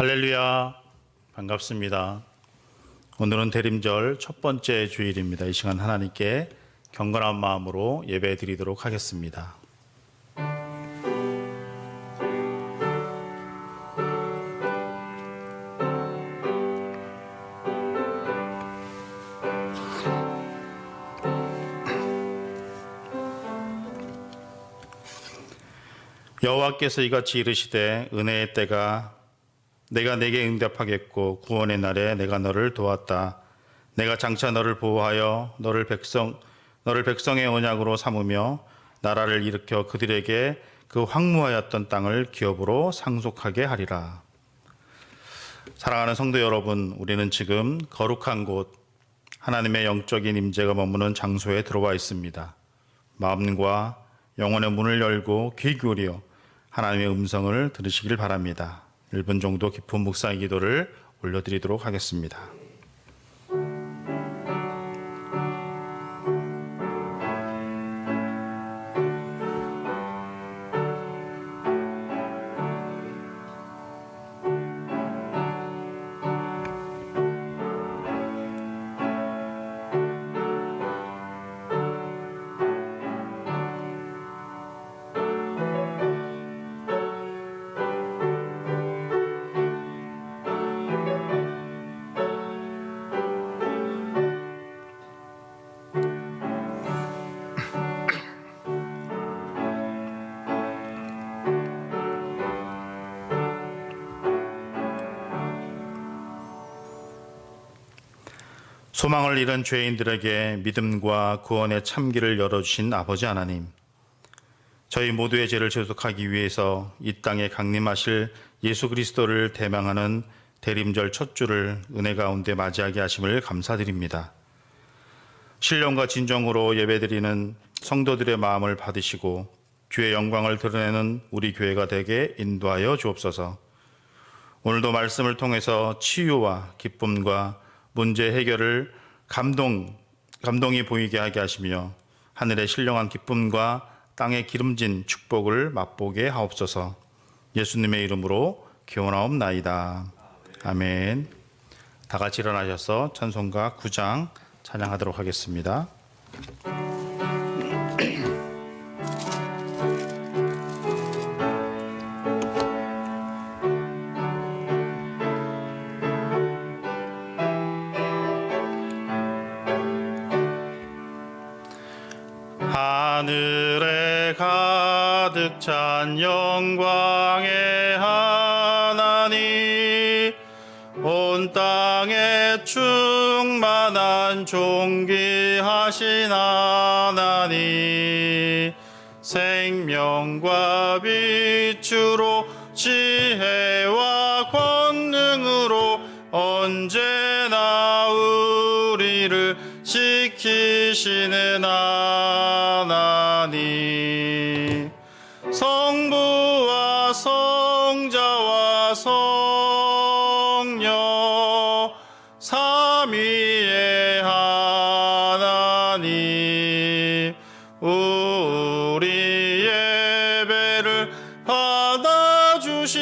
할렐루야, 반갑습니다. 오늘은 대림절 첫 번째 주일입니다. 이 시간 하나님께 경건한 마음으로 예배 드리도록 하겠습니다. 여호와께서 이같이 이르시되 은혜의 때가 내가 내게 응답하겠고 구원의 날에 내가 너를 도왔다. 내가 장차 너를 보호하여 너를 백성의 언약으로 삼으며 나라를 일으켜 그들에게 그 황무하였던 땅을 기업으로 상속하게 하리라. 사랑하는 성도 여러분, 우리는 지금 거룩한 곳, 하나님의 영적인 임재가 머무는 장소에 들어와 있습니다. 마음과 영혼의 문을 열고 귀 기울여 하나님의 음성을 들으시길 바랍니다. 1분 정도 깊은 묵상의 기도를 올려드리도록 하겠습니다. 소망을 잃은 죄인들에게 믿음과 구원의 참길을 열어주신 아버지 하나님, 저희 모두의 죄를 죄속하기 위해서 이 땅에 강림하실 예수 그리스도를 대망하는 대림절 첫 주를 은혜 가운데 맞이하게 하심을 감사드립니다. 신령과 진정으로 예배드리는 성도들의 마음을 받으시고 주의 영광을 드러내는 우리 교회가 되게 인도하여 주옵소서. 오늘도 말씀을 통해서 치유와 기쁨과 문제 해결을 감동이 보이게 하게 하시며 하늘의 신령한 기쁨과 땅의 기름진 축복을 맛보게 하옵소서. 예수님의 이름으로 기원하옵나이다. 아멘. 다 같이 일어나셔서 찬송가 9장 찬양하도록 하겠습니다. 하늘에 가득 찬 영광의 하나님, 온 땅에 충만한 존귀하신 하나님, 생명과 빛으로 지혜와 권능으로 언제나 우리를 지키시는 하나님, 성부와 성자와 성령 삼위의 하나님, 우리 예배를 받아주시옵소서.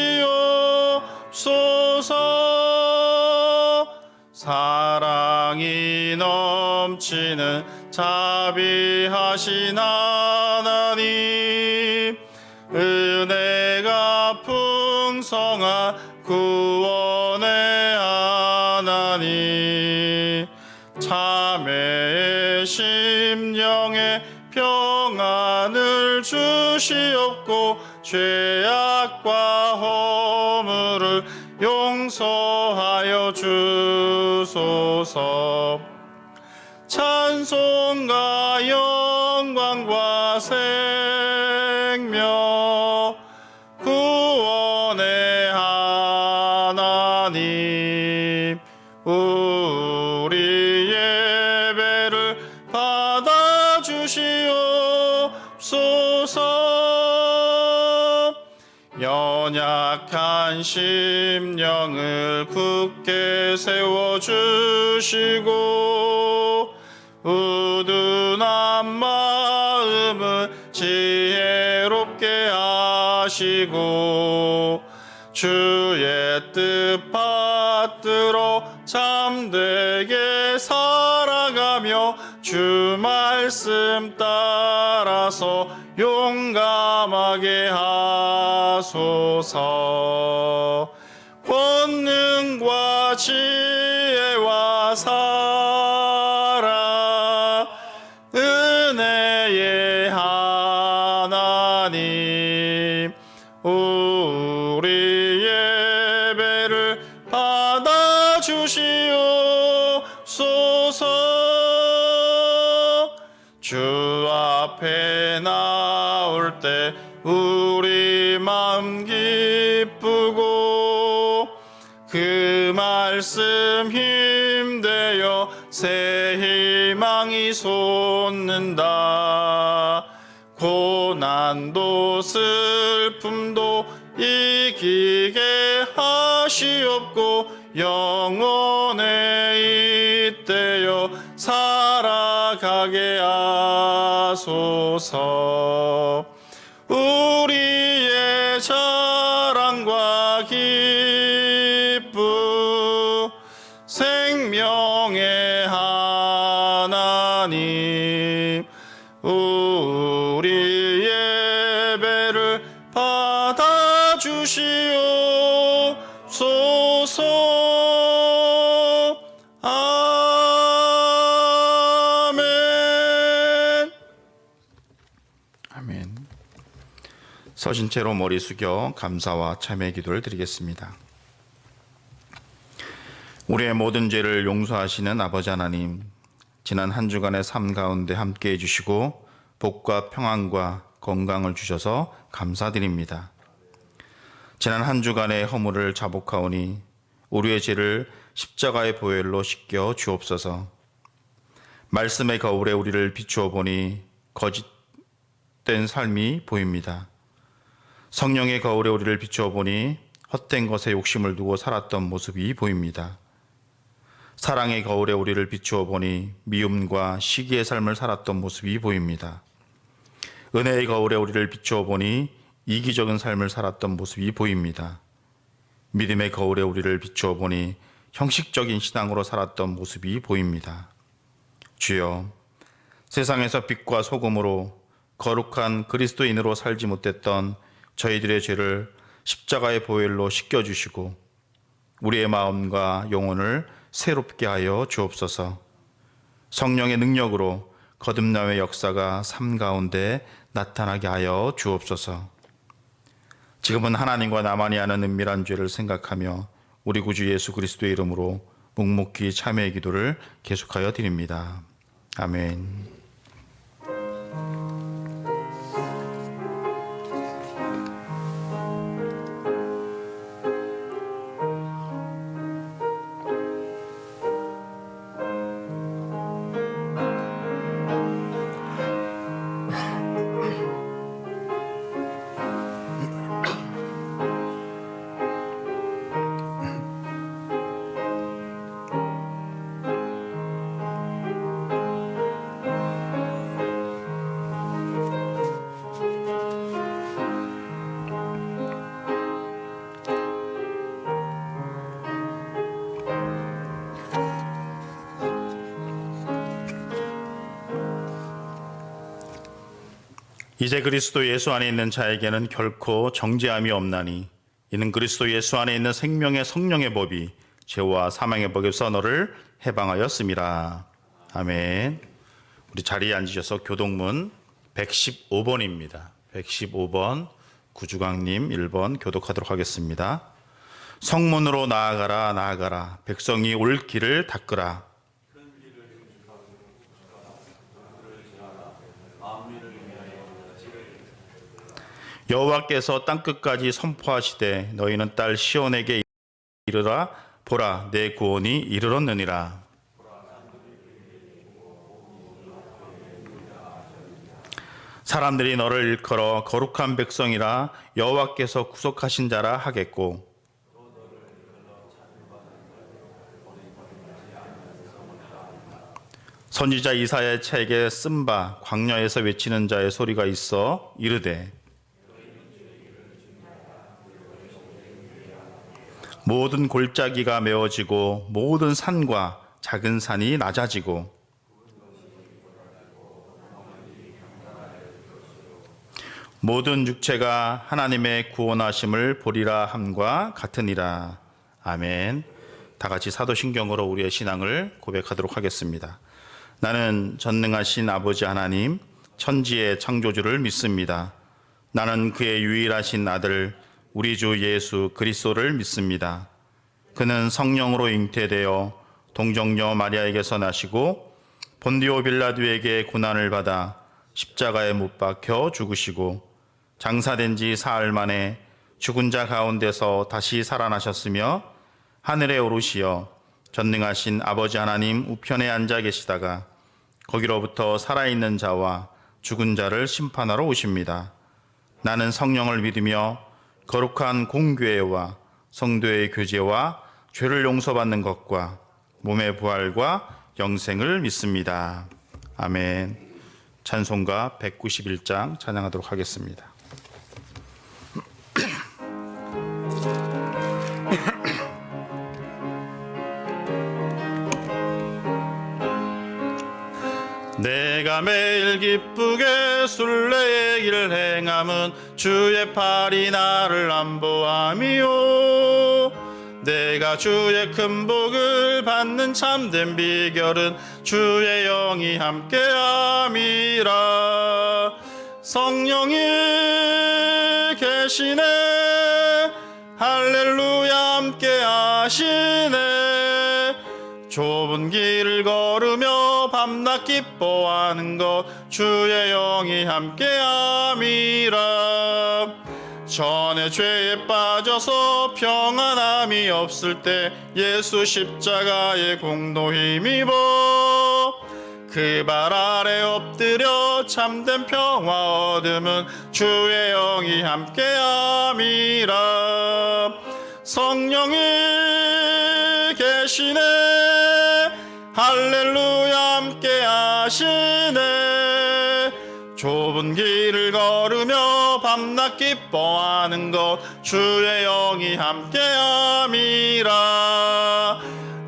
사랑이 넘치는 자비하신 하나님, 은혜가 풍성한 구원의 하나님, 참회의 심령에 평안을 주시옵고 죄악과 허물을 용서하여 주소서. 찬송과 영광과 생명 구원의 하나님, 하나님, 우리 예배를 받아주시옵소서. 연약한 심령을 굳게 세워주시고 우둔한 마음을 지혜롭게 하시고 주의 뜻 받들어 참되게 살아가며 주 말씀 따라서 용감하게 하소서. 권능과 지혜와 사랑 은혜의 하나님, 우리 예배를 받아주시옵소서. 주 앞에 나올 때 우리 마음 기쁘고 그 말씀 힘되어 새 희망이 솟는다. 고난도 슬픔도 이기게 하시옵고 영원에 잇대어 살아가게 하소서. 우리의 자랑과 기쁨 생명의 하나님, 우리 예배를 받아주시옵소서. 아멘. 아멘. 서신 채로 머리 숙여 감사와 참회 기도를 드리겠습니다. 우리의 모든 죄를 용서하시는 아버지 하나님, 지난 한 주간의 삶 가운데 함께 해주시고 복과 평안과 건강을 주셔서 감사드립니다. 지난 한 주간의 허물을 자복하오니 우리의 죄를 십자가의 보혈로 씻겨 주옵소서. 말씀의 거울에 우리를 비추어 보니 거짓된 삶이 보입니다. 성령의 거울에 우리를 비추어 보니 헛된 것에 욕심을 두고 살았던 모습이 보입니다. 사랑의 거울에 우리를 비추어 보니 미움과 시기의 삶을 살았던 모습이 보입니다. 은혜의 거울에 우리를 비추어 보니 이기적인 삶을 살았던 모습이 보입니다. 믿음의 거울에 우리를 비추어 보니 형식적인 신앙으로 살았던 모습이 보입니다. 주여, 세상에서 빛과 소금으로 거룩한 그리스도인으로 살지 못했던 저희들의 죄를 십자가의 보혈로 씻겨주시고 우리의 마음과 영혼을 새롭게 하여 주옵소서. 성령의 능력으로 거듭남의 역사가 삶 가운데 나타나게 하여 주옵소서. 지금은 하나님과 나만이 아는 은밀한 죄를 생각하며 우리 구주 예수 그리스도의 이름으로 묵묵히 참회의 기도를 계속하여 드립니다. 아멘. 이제 그리스도 예수 안에 있는 자에게는 결코 정죄함이 없나니 이는 그리스도 예수 안에 있는 생명의 성령의 법이 죄와 사망의 법에서 너를 해방하였습니다. 아멘. 우리 자리에 앉으셔서 교독문 115번입니다. 115번 구주강님 1번 교독하도록 하겠습니다. 성문으로 나아가라 나아가라 백성이 올 길을 닦으라. 여호와께서 땅끝까지 선포하시되 너희는 딸 시온에게 이르라 보라 내 구원이 이르렀느니라. 사람들이 너를 일컬어 거룩한 백성이라 여호와께서 구속하신 자라 하겠고 선지자 이사야의 책에 쓴 바 광야에서 외치는 자의 소리가 있어 이르되 모든 골짜기가 메워지고 모든 산과 작은 산이 낮아지고 모든 육체가 하나님의 구원하심을 보리라 함과 같으니라. 아멘. 다 같이 사도신경으로 우리의 신앙을 고백하도록 하겠습니다. 나는 전능하신 아버지 하나님, 천지의 창조주를 믿습니다. 나는 그의 유일하신 아들, 우리 주 예수 그리스도를 믿습니다. 그는 성령으로 잉태되어 동정녀 마리아에게서 나시고 본디오 빌라도에게 고난을 받아 십자가에 못 박혀 죽으시고 장사된 지 사흘 만에 죽은 자 가운데서 다시 살아나셨으며 하늘에 오르시어 전능하신 아버지 하나님 우편에 앉아 계시다가 거기로부터 살아있는 자와 죽은 자를 심판하러 오십니다. 나는 성령을 믿으며 거룩한 공교회와 성도의 교제와 죄를 용서받는 것과 몸의 부활과 영생을 믿습니다. 아멘. 찬송가 191장 찬양하도록 하겠습니다. 내가 매일 기쁘게 순례의 길을 행함은 주의 팔이 나를 안보함이요 내가 주의 큰 복을 받는 참된 비결은 주의 영이 함께함이라. 성령이 계시네 할렐루야 함께하시네. 좁은 길을 걸으며 밤낮 기뻐하는 것 주의 영이 함께함이라. 전에 죄에 빠져서 평안함이 없을 때 예수 십자가에 공로 힘입어 그 발 아래 엎드려 참된 평화 얻음은 주의 영이 함께함이라. 성령이 계시네 할렐루야 함께하시네. 좁은 길을 걸으며 밤낮 기뻐하는 것 주의 영이 함께함이라.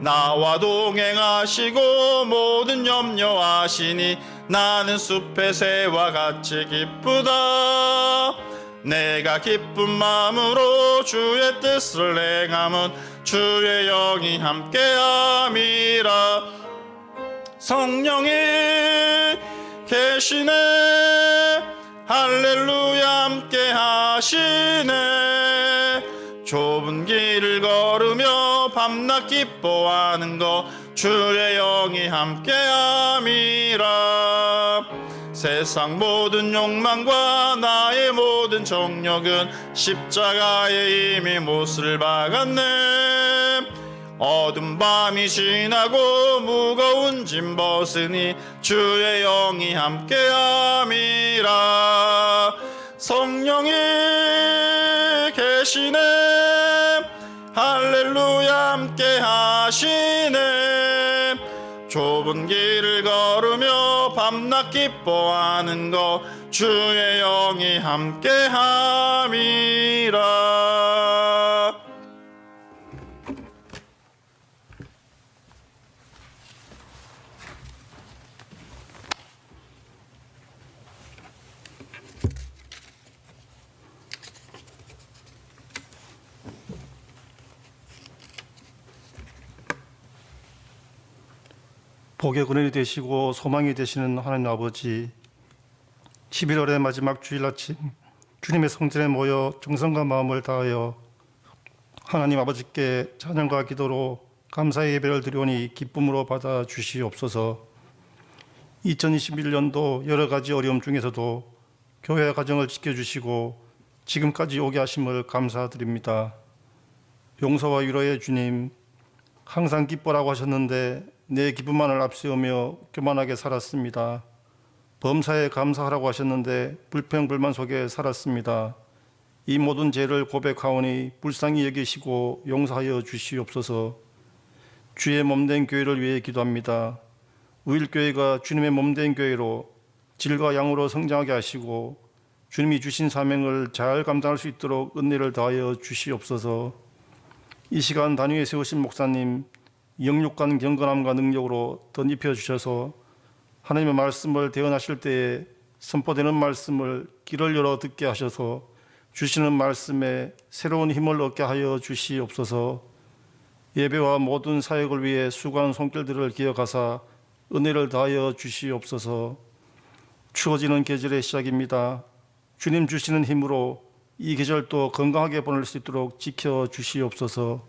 나와 동행하시고 모든 염려하시니 나는 숲의 새와 같이 기쁘다. 내가 기쁜 마음으로 주의 뜻을 행함은 주의 영이 함께함이라. 성령이 계시네 할렐루야 함께하시네. 좁은 길을 걸으며 밤낮 기뻐하는 것 주의 영이 함께함이라. 세상 모든 욕망과 나의 모든 정욕은 십자가에 이미 못을 박았네. 어두운 밤이 지나고 무거운 짐 벗으니 주의 영이 함께함이라. 성령이 계시네 할렐루야 함께하시네. 좁은 길을 걸으며 밤낮 기뻐하는 것 주의 영이 함께함이라. 복의 근원이 되시고 소망이 되시는 하나님 아버지, 11월의 마지막 주일 아침 주님의 성전에 모여 정성과 마음을 다하여 하나님 아버지께 찬양과 기도로 감사의 예배를 드리오니 기쁨으로 받아 주시옵소서. 2021년도 여러 가지 어려움 중에서도 교회 가정을 지켜주시고 지금까지 오게 하심을 감사드립니다. 용서와 위로의 주님, 항상 기뻐라고 하셨는데 내 기쁨만을 앞세우며 교만하게 살았습니다. 범사에 감사하라고 하셨는데 불평불만 속에 살았습니다. 이 모든 죄를 고백하오니 불쌍히 여기시고 용서하여 주시옵소서. 주의 몸된 교회를 위해 기도합니다. 우일교회가 주님의 몸된 교회로 질과 양으로 성장하게 하시고 주님이 주신 사명을 잘 감당할 수 있도록 은혜를 더하여 주시옵소서. 이 시간 단위에 세우신 목사님, 영육간 경건함과 능력으로 덧입혀 주셔서 하나님의 말씀을 대언하실 때에 선포되는 말씀을 귀를 열어 듣게 하셔서 주시는 말씀에 새로운 힘을 얻게 하여 주시옵소서. 예배와 모든 사역을 위해 수고한 손길들을 기억하사 은혜를 다하여 주시옵소서. 추워지는 계절의 시작입니다. 주님 주시는 힘으로 이 계절도 건강하게 보낼 수 있도록 지켜 주시옵소서.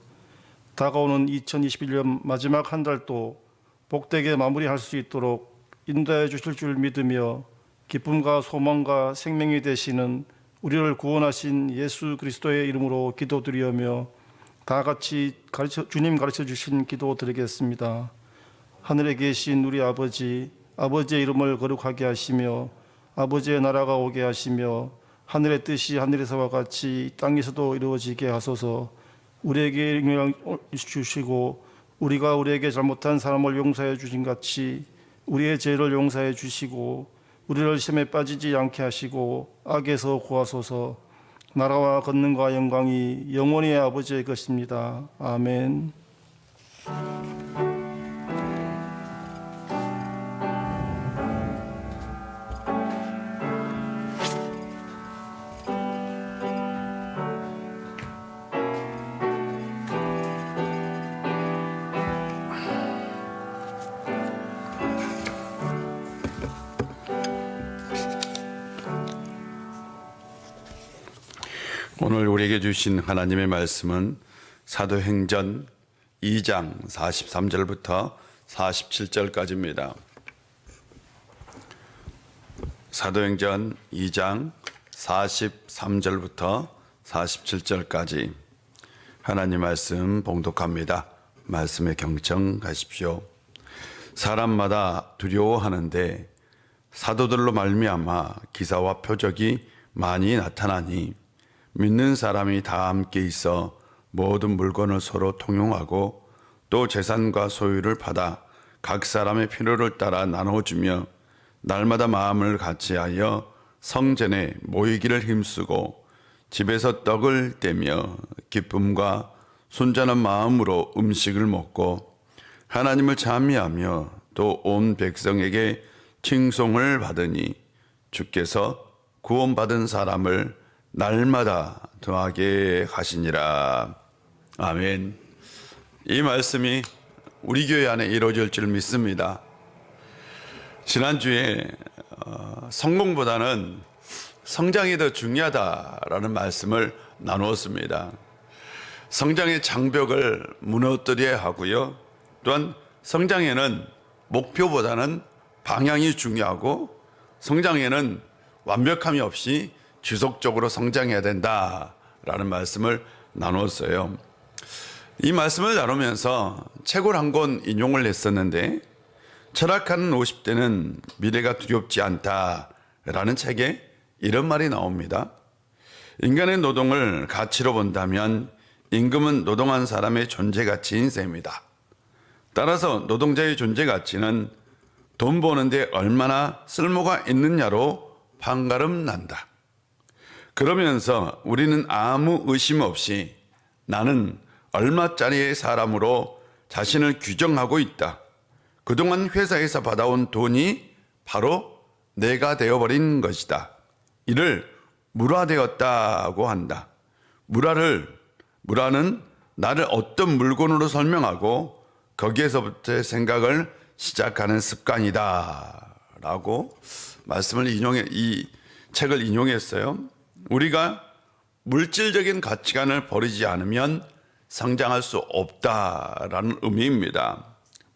다가오는 2021년 마지막 한 달도 복되게 마무리할 수 있도록 인도해 주실 줄 믿으며 기쁨과 소망과 생명이 되시는 우리를 구원하신 예수 그리스도의 이름으로 기도드리며 다 같이 주님 가르쳐 주신 기도 드리겠습니다. 하늘에 계신 우리 아버지, 아버지의 이름을 거룩하게 하시며 아버지의 나라가 오게 하시며 하늘의 뜻이 하늘에서와 같이 땅에서도 이루어지게 하소서. 우리에게 영향 주시고 우리가 우리에게 잘못한 사람을 용서해 주신 같이 우리의 죄를 용서해 주시고 우리를 시험에 빠지지 않게 하시고 악에서 구하소서. 나라와 권능과 영광이 영원히 아버지의 것입니다. 아멘. 오늘 우리에게 주신 하나님의 말씀은 사도행전 2장 43절부터 47절까지입니다. 사도행전 2장 43절부터 47절까지 하나님 말씀 봉독합니다. 말씀에 경청하십시오. 사람마다 두려워하는데 사도들로 말미암아 기사와 표적이 많이 나타나니 믿는 사람이 다 함께 있어 모든 물건을 서로 통용하고 또 재산과 소유를 받아 각 사람의 필요를 따라 나눠주며 날마다 마음을 같이하여 성전에 모이기를 힘쓰고 집에서 떡을 떼며 기쁨과 순전한 마음으로 음식을 먹고 하나님을 찬미하며 또 온 백성에게 칭송을 받으니 주께서 구원받은 사람을 날마다 더하게 하시니라. 아멘. 이 말씀이 우리 교회 안에 이루어질 줄 믿습니다. 지난주에 성공보다는 성장이 더 중요하다라는 말씀을 나누었습니다. 성장의 장벽을 무너뜨려야 하고요. 또한 성장에는 목표보다는 방향이 중요하고 성장에는 완벽함이 없이 지속적으로 성장해야 된다라는 말씀을 나눴어요. 이 말씀을 나누면서 책을 한 권 인용을 했었는데 철학하는 50대는 미래가 두렵지 않다라는 책에 이런 말이 나옵니다. 인간의 노동을 가치로 본다면 임금은 노동한 사람의 존재 가치인 셈이다. 따라서 노동자의 존재 가치는 돈 버는데 얼마나 쓸모가 있느냐로 판가름 난다. 그러면서 우리는 아무 의심 없이 나는 얼마짜리의 사람으로 자신을 규정하고 있다. 그동안 회사에서 받아온 돈이 바로 내가 되어버린 것이다. 이를 물화되었다고 한다. 물화는 나를 어떤 물건으로 설명하고 거기에서부터 생각을 시작하는 습관이다. 라고 이 책을 인용했어요. 우리가 물질적인 가치관을 버리지 않으면 성장할 수 없다라는 의미입니다.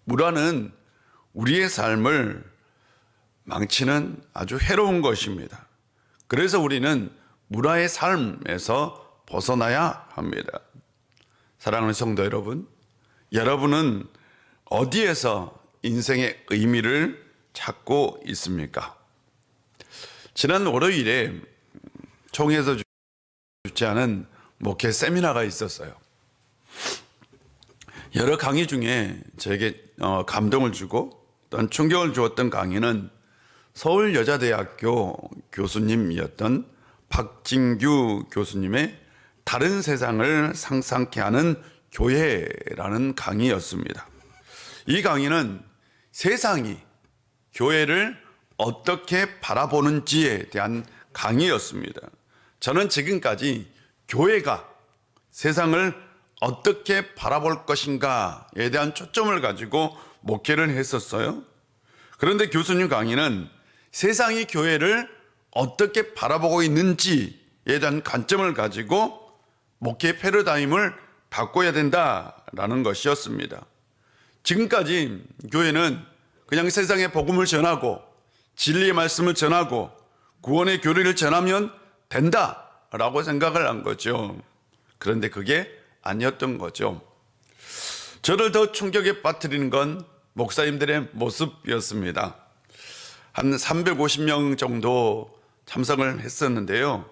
물화는 우리의 삶을 망치는 아주 해로운 것입니다. 그래서 우리는 물화의 삶에서 벗어나야 합니다. 사랑하는 성도 여러분, 여러분은 어디에서 인생의 의미를 찾고 있습니까? 지난 월요일에 총회에서 주최하는 목회 세미나가 있었어요. 여러 강의 중에 저에게 감동을 주고 또한 충격을 주었던 강의는 서울여자대학교 교수님이었던 박진규 교수님의 다른 세상을 상상케 하는 교회라는 강의였습니다. 이 강의는 세상이 교회를 어떻게 바라보는지에 대한 강의였습니다. 저는 지금까지 교회가 세상을 어떻게 바라볼 것인가에 대한 초점을 가지고 목회를 했었어요. 그런데 교수님 강의는 세상이 교회를 어떻게 바라보고 있는지에 대한 관점을 가지고 목회 패러다임을 바꿔야 된다라는 것이었습니다. 지금까지 교회는 그냥 세상에 복음을 전하고 진리의 말씀을 전하고 구원의 교리를 전하면 된다라고 생각을 한 거죠. 그런데 그게 아니었던 거죠. 저를 더 충격에 빠뜨리는 건 목사님들의 모습이었습니다. 한 350명 정도 참석을 했었는데요.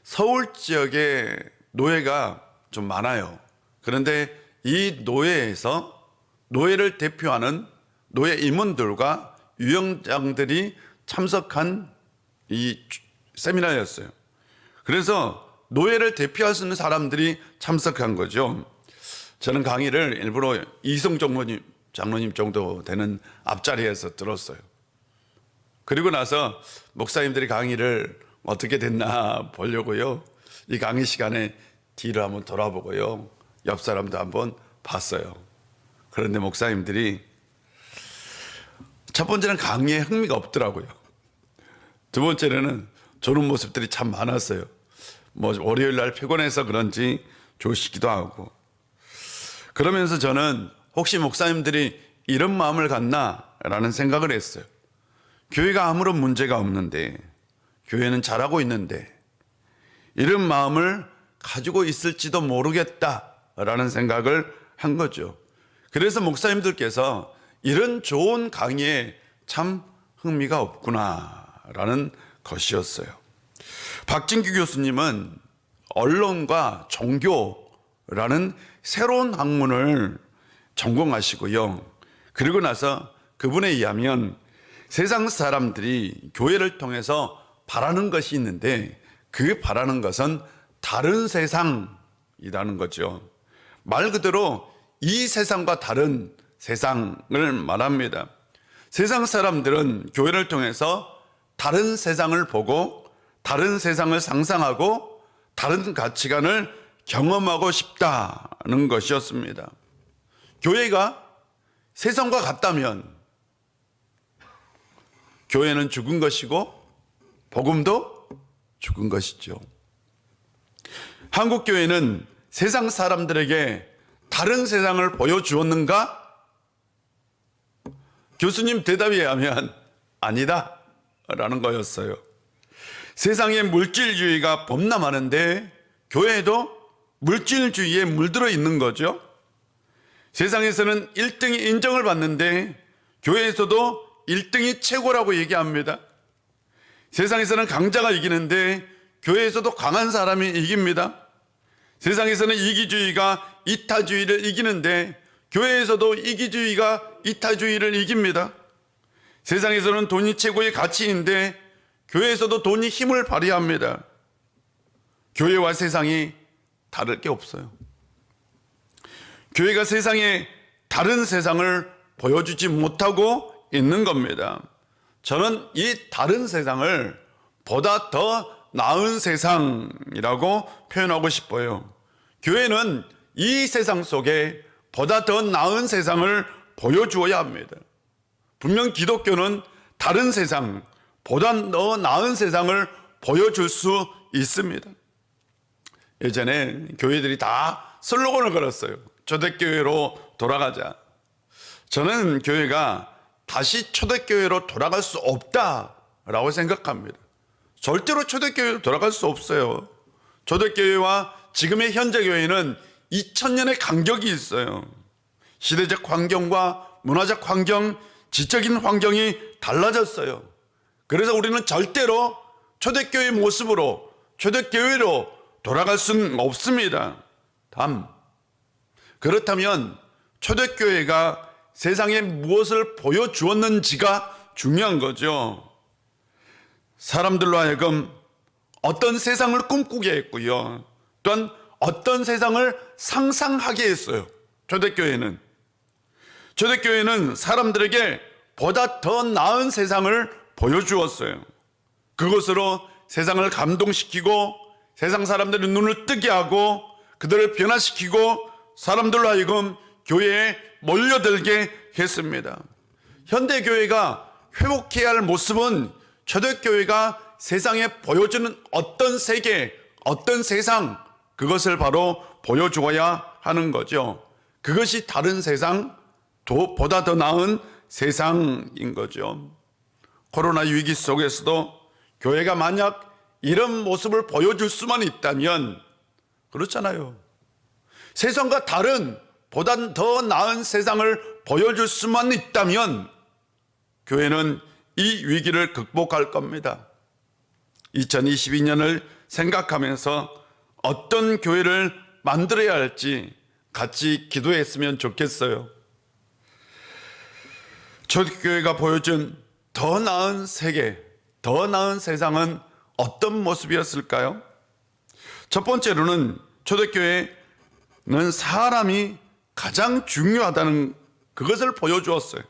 서울 지역에 노예가 좀 많아요. 그런데 이 노예에서 노예를 대표하는 노예 임원들과 유영장들이 참석한 이 세미나였어요. 그래서 노예를 대표할 수 있는 사람들이 참석한 거죠. 저는 강의를 일부러 이성 장로님 정도 되는 앞자리에서 들었어요. 그리고 나서 목사님들이 강의를 어떻게 됐나 보려고요. 이 강의 시간에 뒤를 한번 돌아보고요. 옆 사람도 한번 봤어요. 그런데 목사님들이 첫 번째는 강의에 흥미가 없더라고요. 두 번째는 조는 모습들이 참 많았어요. 뭐 월요일 날 피곤해서 그런지 조시기도 하고. 그러면서 저는 혹시 목사님들이 이런 마음을 갖나라는 생각을 했어요. 교회가 아무런 문제가 없는데, 교회는 잘하고 있는데 이런 마음을 가지고 있을지도 모르겠다라는 생각을 한 거죠. 그래서 목사님들께서 이런 좋은 강의에 참 흥미가 없구나라는 것이었어요. 박진규 교수님은 언론과 종교라는 새로운 학문을 전공하시고요. 그리고 나서 그분에 의하면 세상 사람들이 교회를 통해서 바라는 것이 있는데 그 바라는 것은 다른 세상이라는 거죠. 말 그대로 이 세상과 다른 세상을 말합니다. 세상 사람들은 교회를 통해서 다른 세상을 보고 다른 세상을 상상하고 다른 가치관을 경험하고 싶다는 것이었습니다. 교회가 세상과 같다면 교회는 죽은 것이고 복음도 죽은 것이죠. 한국 교회는 세상 사람들에게 다른 세상을 보여주었는가? 교수님 대답에 의하면 아니다 라는 거였어요. 세상에 물질주의가 범람하는데 교회도 물질주의에 물들어 있는 거죠. 세상에서는 1등이 인정을 받는데 교회에서도 1등이 최고라고 얘기합니다. 세상에서는 강자가 이기는데 교회에서도 강한 사람이 이깁니다. 세상에서는 이기주의가 이타주의를 이기는데 교회에서도 이기주의가 이타주의를 이깁니다. 세상에서는 돈이 최고의 가치인데 교회에서도 돈이 힘을 발휘합니다. 교회와 세상이 다를 게 없어요. 교회가 세상에 다른 세상을 보여주지 못하고 있는 겁니다. 저는 이 다른 세상을 보다 더 나은 세상이라고 표현하고 싶어요. 교회는 이 세상 속에 보다 더 나은 세상을 보여주어야 합니다. 분명 기독교는 다른 세상, 보다 더 나은 세상을 보여줄 수 있습니다. 예전에 교회들이 다 슬로건을 걸었어요. 초대교회로 돌아가자. 저는 교회가 다시 초대교회로 돌아갈 수 없다라고 생각합니다. 절대로 초대교회로 돌아갈 수 없어요. 초대교회와 지금의 현재 교회는 2000년의 간격이 있어요. 시대적 환경과 문화적 환경, 지적인 환경이 달라졌어요. 그래서 우리는 절대로 초대교회의 모습으로, 초대교회로 돌아갈 수는 없습니다. 그렇다면 초대교회가 세상에 무엇을 보여주었는지가 중요한 거죠. 사람들로 하여금 어떤 세상을 꿈꾸게 했고요. 또한 어떤 세상을 상상하게 했어요. 초대교회는 사람들에게 보다 더 나은 세상을 보여주었어요. 그것으로 세상을 감동시키고 세상 사람들의 눈을 뜨게 하고 그들을 변화시키고 사람들로 하여금 교회에 몰려들게 했습니다. 현대교회가 회복해야 할 모습은 초대교회가 세상에 보여주는 어떤 세계, 어떤 세상, 그것을 바로 보여주어야 하는 거죠. 그것이 다른 세상, 보다 더 나은 세상인 거죠. 코로나 위기 속에서도 교회가 만약 이런 모습을 보여줄 수만 있다면, 그렇잖아요. 세상과 다른 보다 더 나은 세상을 보여줄 수만 있다면 교회는 이 위기를 극복할 겁니다. 2022년을 생각하면서 어떤 교회를 만들어야 할지 같이 기도했으면 좋겠어요. 초대교회가 보여준 더 나은 세계, 더 나은 세상은 어떤 모습이었을까요? 첫 번째로는 초대교회는 사람이 가장 중요하다는 그것을 보여주었어요.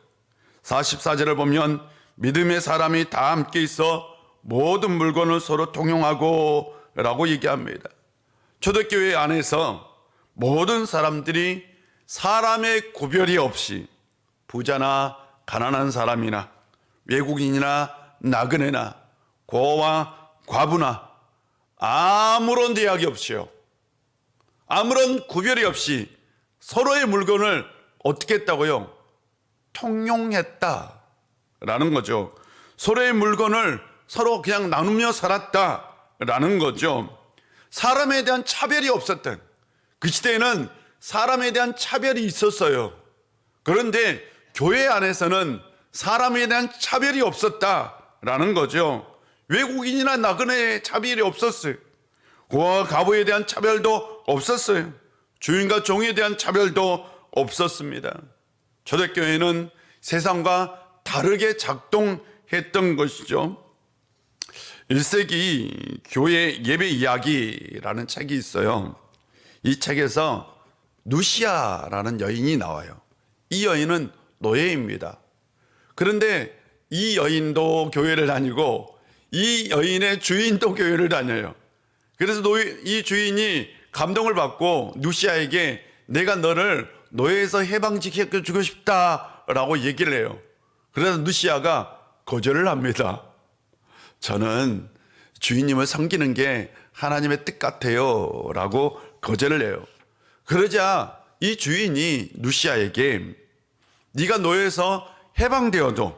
44절을 보면 믿음의 사람이 다 함께 있어 모든 물건을 서로 통용하고 라고 얘기합니다. 초대교회 안에서 모든 사람들이 사람의 구별이 없이 부자나 가난한 사람이나 외국인이나 나그네나 고와 과부나 아무런 대학이 없이요, 아무런 구별이 없이 서로의 물건을 어떻게 했다고요? 통용했다라는 거죠. 서로의 물건을 서로 그냥 나누며 살았다라는 거죠. 사람에 대한 차별이 없었던, 그 시대에는 사람에 대한 차별이 있었어요. 그런데 교회 안에서는 사람에 대한 차별이 없었다라는 거죠. 외국인이나 나그네의 차별이 없었어요. 고와 과부에 대한 차별도 없었어요. 주인과 종에 대한 차별도 없었습니다. 초대교회는 세상과 다르게 작동했던 것이죠. 1세기 교회 예배 이야기라는 책이 있어요. 이 책에서 누시아라는 여인이 나와요. 이 여인은 노예입니다. 그런데 이 여인도 교회를 다니고 이 여인의 주인도 교회를 다녀요. 그래서 이 주인이 감동을 받고 누시아에게 내가 너를 노예에서 해방시켜주고 싶다라고 얘기를 해요. 그래서 누시아가 거절을 합니다. 저는 주인님을 섬기는 게 하나님의 뜻 같아요 라고 거절을 해요. 그러자 이 주인이 누시아에게 네가 노예에서 해방되어도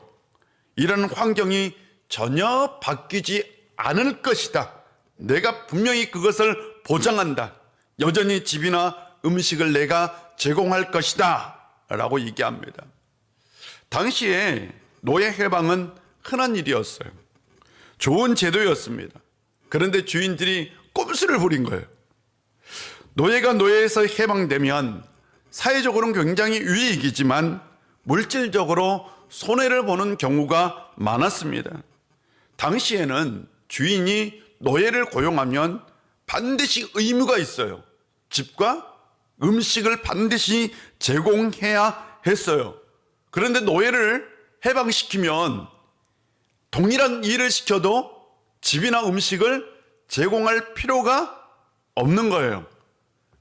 이런 환경이 전혀 바뀌지 않을 것이다. 내가 분명히 그것을 보장한다. 여전히 집이나 음식을 내가 제공할 것이다 라고 얘기합니다. 당시에 노예 해방은 흔한 일이었어요. 좋은 제도였습니다. 그런데 주인들이 꼼수를 부린 거예요. 노예가 노예에서 해방되면 사회적으로는 굉장히 유익이지만 물질적으로 손해를 보는 경우가 많았습니다. 당시에는 주인이 노예를 고용하면 반드시 의무가 있어요. 집과 음식을 반드시 제공해야 했어요. 그런데 노예를 해방시키면 동일한 일을 시켜도 집이나 음식을 제공할 필요가 없는 거예요.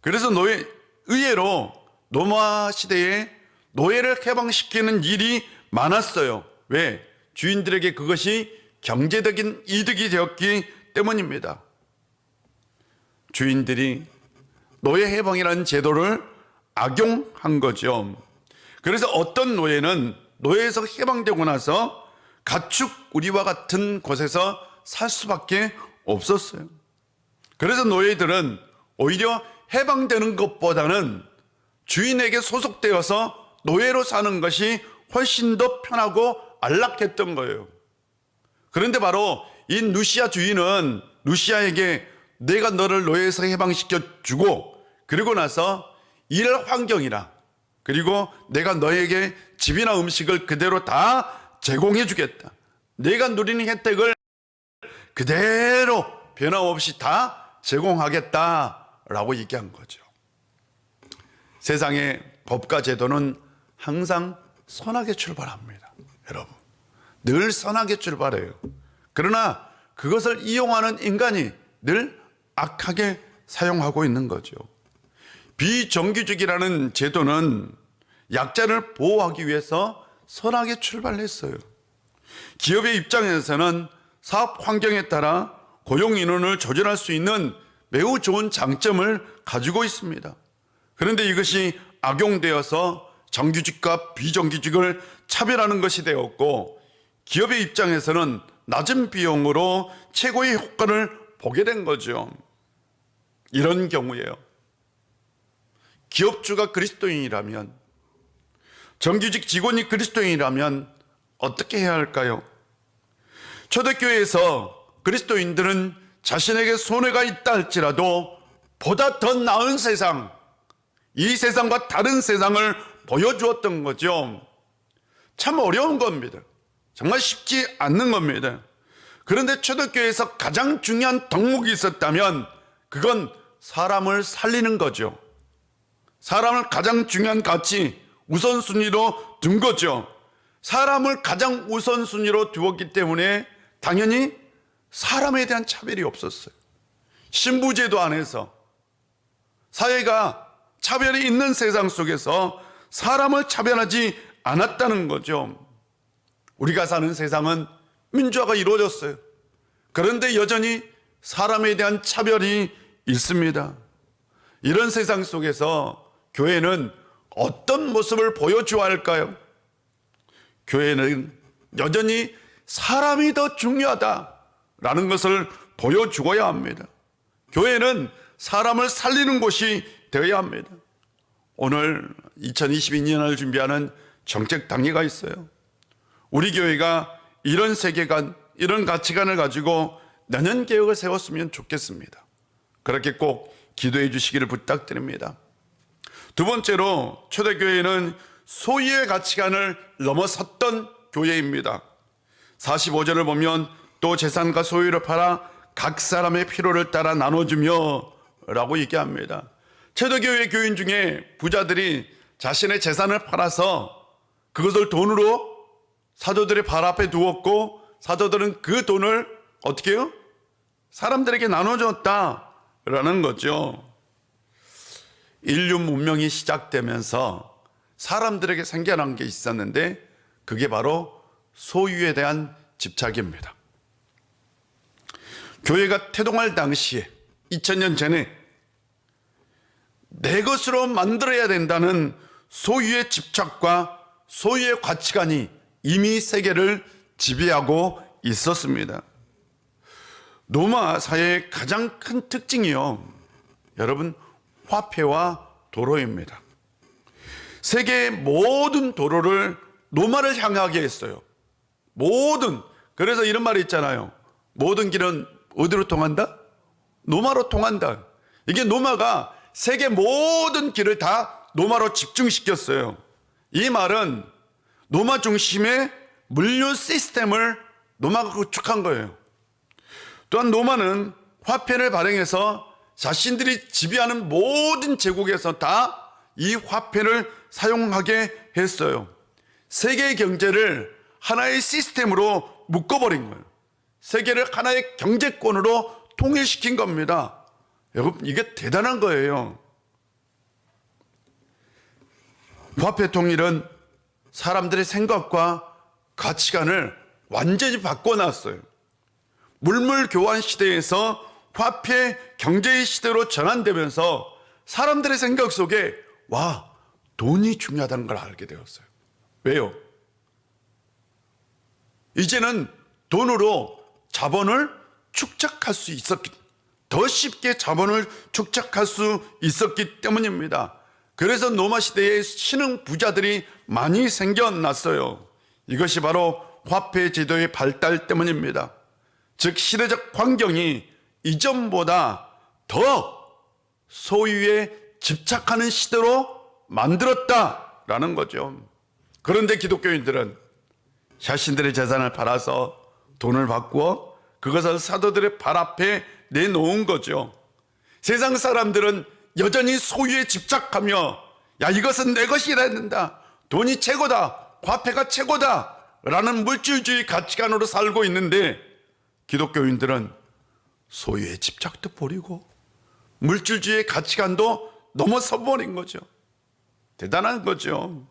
그래서 의외로 로마 시대에 노예를 해방시키는 일이 많았어요. 왜? 주인들에게 그것이 경제적인 이득이 되었기 때문입니다. 주인들이 노예 해방이라는 제도를 악용한 거죠. 그래서 어떤 노예는 노예에서 해방되고 나서 가축 우리와 같은 곳에서 살 수밖에 없었어요. 그래서 노예들은 오히려 해방되는 것보다는 주인에게 소속되어서 노예로 사는 것이 훨씬 더 편하고 안락했던 거예요. 그런데 바로 이 루시아 주인은 루시아에게 내가 너를 노예에서 해방시켜 주고 그리고 나서 일할 환경이나 그리고 내가 너에게 집이나 음식을 그대로 다 제공해 주겠다. 내가 누리는 혜택을 그대로 변함없이 다 제공하겠다라고 얘기한 거죠. 세상의 법과 제도는 항상 선하게 출발합니다. 여러분, 늘 선하게 출발해요. 그러나 그것을 이용하는 인간이 늘 악하게 사용하고 있는 거죠. 비정규직이라는 제도는 약자를 보호하기 위해서 선하게 출발했어요. 기업의 입장에서는 사업 환경에 따라 고용 인원을 조절할 수 있는 매우 좋은 장점을 가지고 있습니다. 그런데 이것이 악용되어서 정규직과 비정규직을 차별하는 것이 되었고 기업의 입장에서는 낮은 비용으로 최고의 효과를 보게 된 거죠. 이런 경우에요. 기업주가 그리스도인이라면, 정규직 직원이 그리스도인이라면 어떻게 해야 할까요? 초대교회에서 그리스도인들은 자신에게 손해가 있다 할지라도 보다 더 나은 세상, 이 세상과 다른 세상을 보여주었던 거죠. 참 어려운 겁니다. 정말 쉽지 않는 겁니다. 그런데 초대교회에서 가장 중요한 덕목이 있었다면 그건 사람을 살리는 거죠. 사람을 가장 중요한 가치, 우선순위로 둔 거죠. 사람을 가장 우선순위로 두었기 때문에 당연히 사람에 대한 차별이 없었어요. 신부제도 안에서 사회가 차별이 있는 세상 속에서 사람을 차별하지 않았다는 거죠. 우리가 사는 세상은 민주화가 이루어졌어요. 그런데 여전히 사람에 대한 차별이 있습니다. 이런 세상 속에서 교회는 어떤 모습을 보여줘야 할까요? 교회는 여전히 사람이 더 중요하다라는 것을 보여주어야 합니다. 교회는 사람을 살리는 곳이 되어야 합니다. 오늘 2022년을 준비하는 정책 당회가 있어요. 우리 교회가 이런 세계관, 이런 가치관을 가지고 내년 계획을 세웠으면 좋겠습니다. 그렇게 꼭 기도해 주시기를 부탁드립니다. 두 번째로 초대교회는 소유의 가치관을 넘어섰던 교회입니다. 45절을 보면 또 재산과 소유를 팔아 각 사람의 필요를 따라 나눠주며 라고 얘기합니다. 초대교회 교인 중에 부자들이 자신의 재산을 팔아서 그것을 돈으로 사도들의 발 앞에 두었고 사도들은 그 돈을 어떻게 해요? 사람들에게 나눠줬다라는 거죠. 인류 문명이 시작되면서 사람들에게 생겨난 게 있었는데 그게 바로 소유에 대한 집착입니다. 교회가 태동할 당시에 2000년 전에 내 것으로 만들어야 된다는 소유의 집착과 소유의 가치관이 이미 세계를 지배하고 있었습니다. 로마 사회의 가장 큰 특징이요, 여러분, 화폐와 도로입니다. 세계의 모든 도로를 로마를 향하게 했어요. 그래서 이런 말이 있잖아요. 모든 길은 어디로 통한다? 로마로 통한다. 이게 로마가 세계 모든 길을 다 로마로 집중시켰어요. 이 말은 로마 중심의 물류 시스템을 로마가 구축한 거예요. 또한 로마는 화폐를 발행해서 자신들이 지배하는 모든 제국에서 다 이 화폐를 사용하게 했어요. 세계의 경제를 하나의 시스템으로 묶어버린 거예요. 세계를 하나의 경제권으로 통일시킨 겁니다. 여러분, 이게 대단한 거예요. 화폐 통일은 사람들의 생각과 가치관을 완전히 바꿔놨어요. 물물 교환 시대에서 화폐 경제의 시대로 전환되면서 사람들의 생각 속에 와, 돈이 중요하다는 걸 알게 되었어요. 왜요? 이제는 돈으로 자본을 축적할 수 있었기, 더 쉽게 자본을 축적할 수 있었기 때문입니다. 그래서 로마 시대에 신흥 부자들이 많이 생겨났어요. 이것이 바로 화폐 제도의 발달 때문입니다. 즉 시대적 환경이 이전보다 더 소유에 집착하는 시대로 만들었다라는 거죠. 그런데 기독교인들은 자신들의 재산을 팔아서 돈을 바꾸어 그것을 사도들의 발 앞에 내놓은 거죠. 세상 사람들은 여전히 소유에 집착하며 야 이것은 내 것이라 된다, 돈이 최고다, 화폐가 최고다 라는 물질주의 가치관으로 살고 있는데 기독교인들은 소유의 집착도 버리고 물질주의의 가치관도 넘어서 버린 거죠. 대단한 거죠.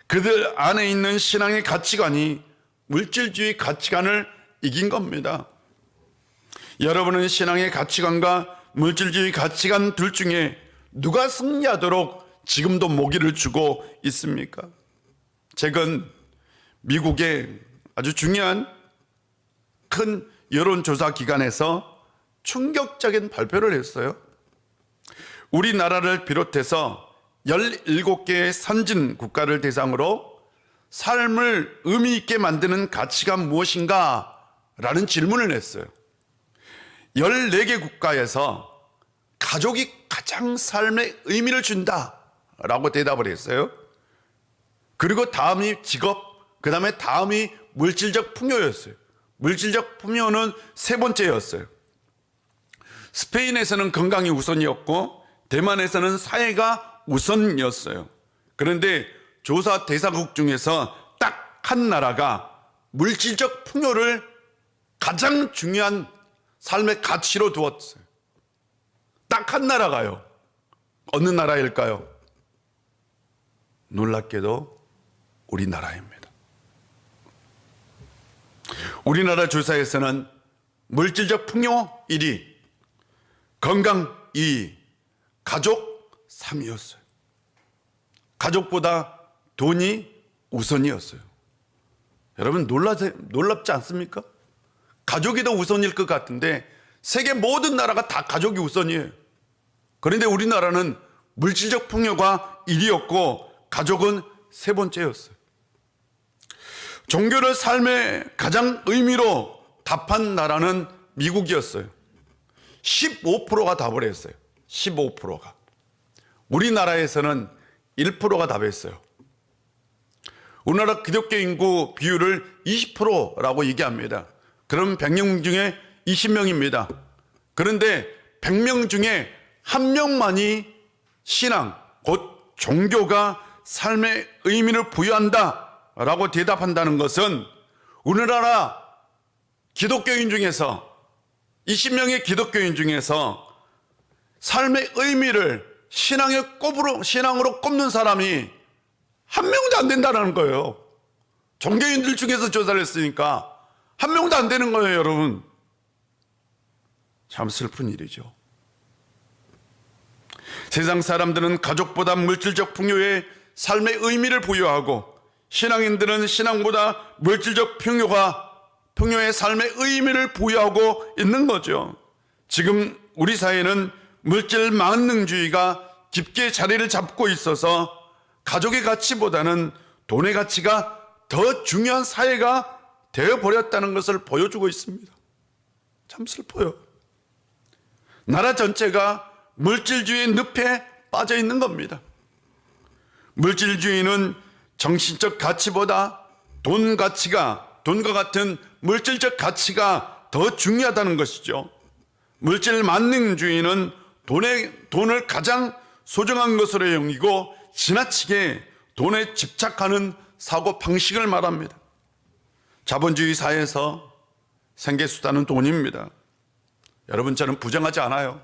그들 안에 있는 신앙의 가치관이 물질주의 가치관을 이긴 겁니다. 여러분은 신앙의 가치관과 물질주의 가치관 둘 중에 누가 승리하도록 지금도 모기를 주고 있습니까? 최근 미국의 아주 중요한 큰 여론조사 기관에서 충격적인 발표를 했어요. 우리나라를 비롯해서 17개의 선진 국가를 대상으로 삶을 의미 있게 만드는 가치가 무엇인가? 라는 질문을 했어요. 14개 국가에서 가족이 가장 삶에 의미를 준다 라고 대답을 했어요. 그리고 다음이 직업, 그 다음에 다음이 물질적 풍요였어요. 물질적 풍요는 세 번째였어요. 스페인에서는 건강이 우선이었고 대만에서는 사회가 우선이었어요. 그런데 조사 대상국 중에서 딱 한 나라가 물질적 풍요를 가장 중요한 삶의 가치로 두었어요. 딱 한 나라가요. 어느 나라일까요? 놀랍게도 우리나라입니다. 우리나라 조사에서는 물질적 풍요 1위, 건강 2위, 가족 3위였어요. 가족보다 돈이 우선이었어요. 여러분 놀랍지 않습니까? 가족이 더 우선일 것 같은데 세계 모든 나라가 다 가족이 우선이에요. 그런데 우리나라는 물질적 풍요가 1위였고 가족은 세 번째였어요. 종교를 삶의 가장 의미로 답한 나라는 미국이었어요. 15%가 답을 했어요. 15%가. 우리나라에서는 1%가 답했어요. 우리나라 기독교 인구 비율을 20%라고 얘기합니다. 그럼 100명 중에 20명입니다. 그런데 100명 중에 1명만이 신앙, 곧 종교가 삶의 의미를 부여한다라고 대답한다는 것은 우리나라 기독교인 중에서 20명의 기독교인 중에서 삶의 의미를 신앙으로 꼽는 사람이 한 명도 안 된다는 거예요. 종교인들 중에서 조사를 했으니까 한 명도 안 되는 거예요, 여러분. 참 슬픈 일이죠. 세상 사람들은 가족보다 물질적 풍요에 삶의 의미를 부여하고 신앙인들은 신앙보다 물질적 풍요에 삶의 의미를 부여하고 있는 거죠. 지금 우리 사회는 물질 만능주의가 깊게 자리를 잡고 있어서 가족의 가치보다는 돈의 가치가 더 중요한 사회가 되어버렸다는 것을 보여주고 있습니다. 참 슬퍼요. 나라 전체가 물질주의 늪에 빠져 있는 겁니다. 물질주의는 정신적 가치보다 돈과 같은 물질적 가치가 더 중요하다는 것이죠. 물질 만능주의는 돈을 가장 소중한 것으로 여기고 지나치게 돈에 집착하는 사고 방식을 말합니다. 자본주의 사회에서 생계수단은 돈입니다. 여러분, 저는 부정하지 않아요.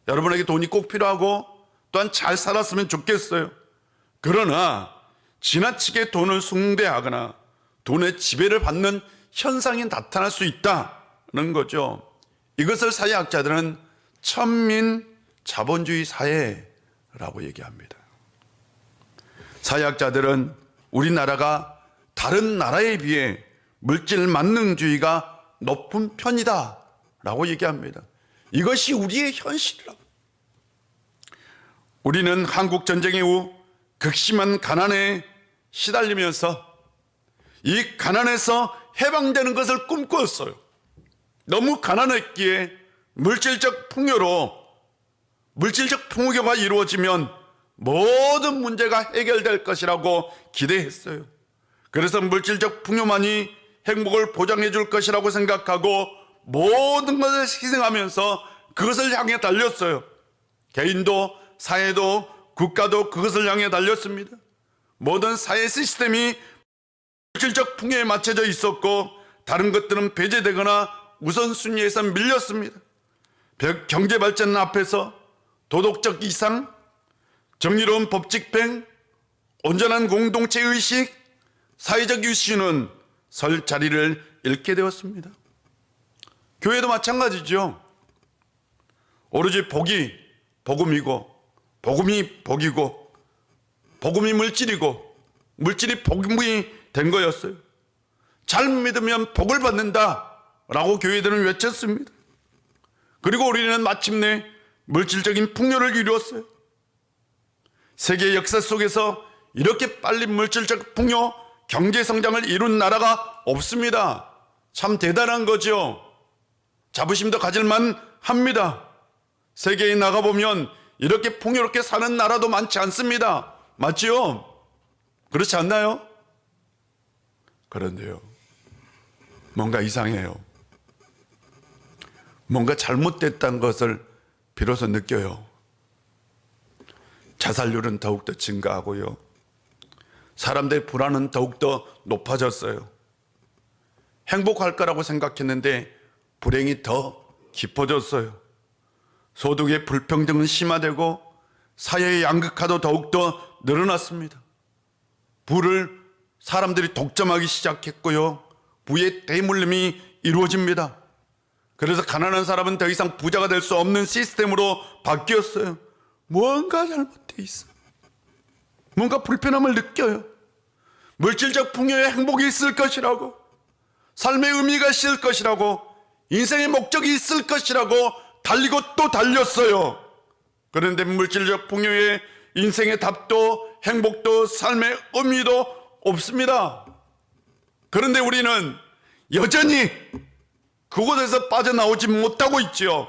여러분에게 돈이 꼭 필요하고 또한 잘 살았으면 좋겠어요. 그러나 지나치게 돈을 숭배하거나 돈의 지배를 받는 현상이 나타날 수 있다는 거죠. 이것을 사회학자들은 천민 자본주의 사회라고 얘기합니다. 사회학자들은 우리나라가 다른 나라에 비해 물질 만능주의가 높은 편이다 라고 얘기합니다. 이것이 우리의 현실이라고. 우리는 한국 전쟁 이후 극심한 가난에 시달리면서 이 가난에서 해방되는 것을 꿈꾸었어요. 너무 가난했기에 물질적 풍요가 이루어지면 모든 문제가 해결될 것이라고 기대했어요. 그래서 물질적 풍요만이 행복을 보장해 줄 것이라고 생각하고 모든 것을 희생하면서 그것을 향해 달렸어요. 개인도 사회도 국가도 그것을 향해 달렸습니다. 모든 사회 시스템이 물질적 풍요에 맞춰져 있었고 다른 것들은 배제되거나 우선순위에서 밀렸습니다. 경제 발전 앞에서 도덕적 이상, 정의로운 법 집행, 온전한 공동체 의식, 사회적 유신은 설 자리를 잃게 되었습니다. 교회도 마찬가지죠. 오로지 복이 복음이고 복음이 복이고 복음이 물질이고 물질이 복음이 된 거였어요. 잘 믿으면 복을 받는다라고 교회들은 외쳤습니다. 그리고 우리는 마침내 물질적인 풍요를 이루었어요. 세계 역사 속에서 이렇게 빨리 물질적 풍요, 경제 성장을 이룬 나라가 없습니다. 참 대단한 거죠. 자부심도 가질만 합니다. 세계에 나가보면 이렇게 풍요롭게 사는 나라도 많지 않습니다. 맞죠? 그렇지 않나요? 그런데요, 뭔가 이상해요. 뭔가 잘못됐다는 것을 비로소 느껴요. 자살률은 더욱더 증가하고요. 사람들의 불안은 더욱더 높아졌어요. 행복할 거라고 생각했는데 불행이 더 깊어졌어요. 소득의 불평등은 심화되고 사회의 양극화도 더욱더 늘어났습니다. 부를 사람들이 독점하기 시작했고요. 부의 대물림이 이루어집니다. 그래서 가난한 사람은 더 이상 부자가 될 수 없는 시스템으로 바뀌었어요. 뭔가 잘못되어 있어요. 뭔가 불편함을 느껴요. 물질적 풍요에 행복이 있을 것이라고, 삶의 의미가 있을 것이라고, 인생의 목적이 있을 것이라고 달리고 또 달렸어요. 그런데 물질적 풍요에 인생의 답도 행복도 삶의 의미도 없습니다. 그런데 우리는 여전히 그곳에서 빠져나오지 못하고 있지요.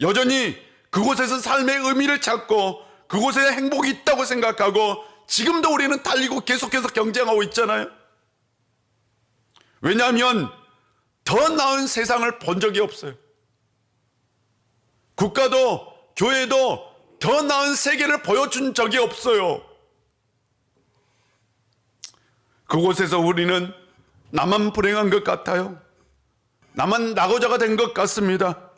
여전히 그곳에서 삶의 의미를 찾고 그곳에 행복이 있다고 생각하고 지금도 우리는 달리고 계속해서 경쟁하고 있잖아요. 왜냐하면 더 나은 세상을 본 적이 없어요. 국가도 교회도 더 나은 세계를 보여준 적이 없어요. 그곳에서 우리는 나만 불행한 것 같아요. 나만 낙오자가 된 것 같습니다.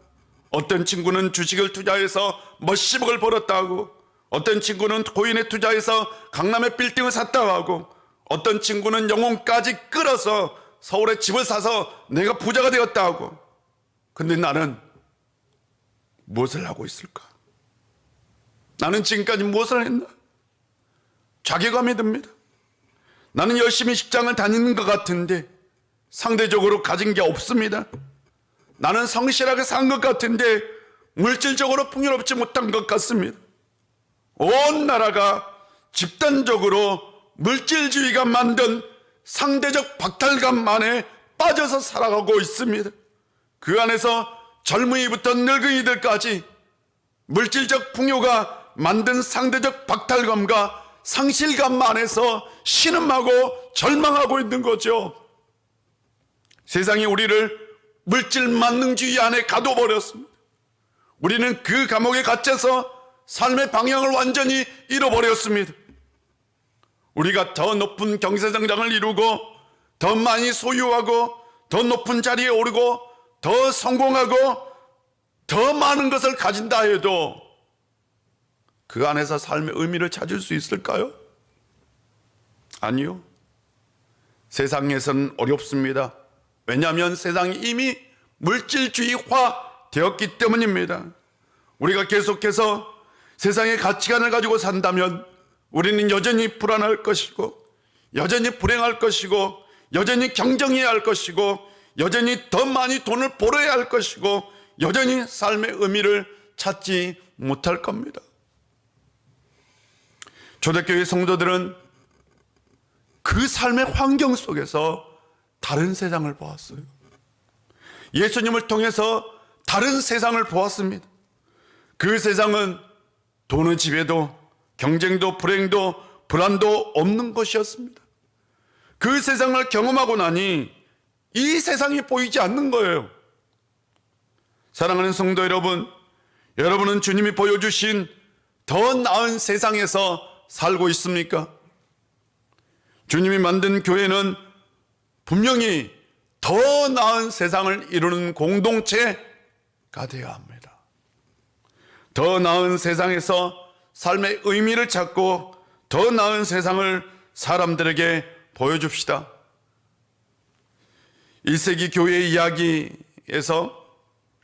어떤 친구는 주식을 투자해서 몇십억을 벌었다 하고, 어떤 친구는 코인에 투자해서 강남에 빌딩을 샀다고 하고, 어떤 친구는 영혼까지 끌어서 서울에 집을 사서 내가 부자가 되었다 하고. 근데 나는 무엇을 하고 있을까? 나는 지금까지 무엇을 했나? 자괴감이 듭니다. 나는 열심히 직장을 다니는 것 같은데 상대적으로 가진 게 없습니다. 나는 성실하게 산 것 같은데 물질적으로 풍요롭지 못한 것 같습니다. 온 나라가 집단적으로 물질주의가 만든 상대적 박탈감 안에 빠져서 살아가고 있습니다. 그 안에서 젊은이부터 늙은이들까지 물질적 풍요가 만든 상대적 박탈감과 상실감 안에서 신음하고 절망하고 있는 거죠. 세상이 우리를 물질 만능주의 안에 가둬버렸습니다. 우리는 그 감옥에 갇혀서 삶의 방향을 완전히 잃어버렸습니다. 우리가 더 높은 경제성장을 이루고 더 많이 소유하고 더 높은 자리에 오르고 더 성공하고 더 많은 것을 가진다 해도 그 안에서 삶의 의미를 찾을 수 있을까요? 아니요. 세상에서는 어렵습니다. 왜냐하면 세상이 이미 물질주의화 되었기 때문입니다. 우리가 계속해서 세상의 가치관을 가지고 산다면 우리는 여전히 불안할 것이고, 여전히 불행할 것이고, 여전히 경쟁해야 할 것이고, 여전히 더 많이 돈을 벌어야 할 것이고, 여전히 삶의 의미를 찾지 못할 겁니다. 초대교회 성도들은 그 삶의 환경 속에서 다른 세상을 보았어요. 예수님을 통해서 다른 세상을 보았습니다. 그 세상은 돈의 지배도 경쟁도 불행도 불안도 없는 것이었습니다. 그 세상을 경험하고 나니 이 세상이 보이지 않는 거예요. 사랑하는 성도 여러분, 여러분은 주님이 보여주신 더 나은 세상에서 살고 있습니까? 주님이 만든 교회는 분명히 더 나은 세상을 이루는 공동체가 되어야 합니다. 더 나은 세상에서 삶의 의미를 찾고 더 나은 세상을 사람들에게 보여줍시다. 1세기 교회의 이야기에서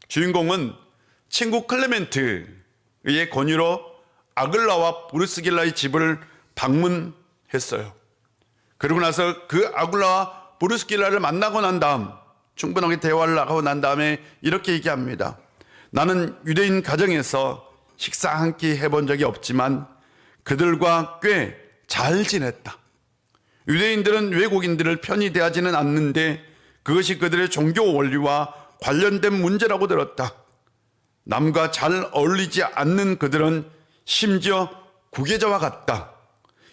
주인공은 친구 클레멘트의 권유로 아글라와 브루스길라의 집을 방문했어요. 그리고 나서 그 아글라와 브루스길라를 만나고 난 다음 충분하게 대화를 나가고 난 다음에 이렇게 얘기합니다. 나는 유대인 가정에서 식사 한 끼 해본 적이 없지만 그들과 꽤 잘 지냈다. 유대인들은 외국인들을 편히 대하지는 않는데 그것이 그들의 종교 원리와 관련된 문제라고 들었다. 남과 잘 어울리지 않는 그들은 심지어 구계자와 같다.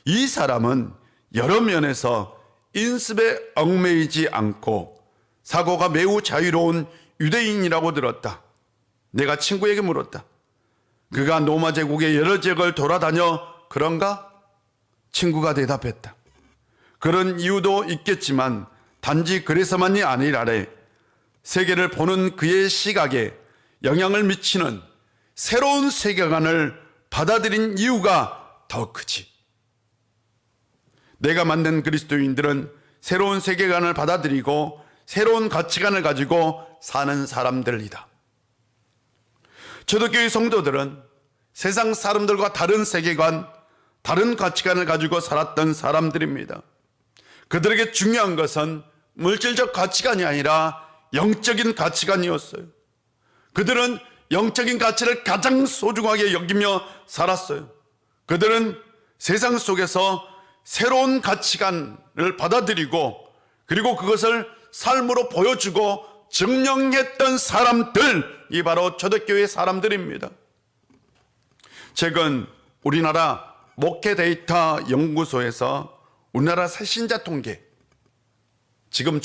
이 사람은 여러 면에서 인습에 얽매이지 않고 사고가 매우 자유로운 유대인이라고 들었다. 내가 친구에게 물었다. 그가 로마 제국의 여러 지역을 돌아다녀 그런가? 친구가 대답했다. 그런 이유도 있겠지만 단지 그래서만이 아니라래. 세계를 보는 그의 시각에 영향을 미치는 새로운 세계관을 받아들인 이유가 더 크지. 내가 만든 그리스도인들은 새로운 세계관을 받아들이고 새로운 가치관을 가지고 사는 사람들이다. 초대교회 성도들은 세상 사람들과 다른 세계관, 다른 가치관을 가지고 살았던 사람들입니다. 그들에게 중요한 것은 물질적 가치관이 아니라 영적인 가치관이었어요. 그들은 영적인 가치를 가장 소중하게 여기며 살았어요. 그들은 세상 속에서 새로운 가치관을 받아들이고 그리고 그것을 삶으로 보여주고 증명했던 사람들이 바로 초대교회 사람들입니다. 최근 우리나라 목회 데이터 연구소에서 우리나라 새신자 통계, 지금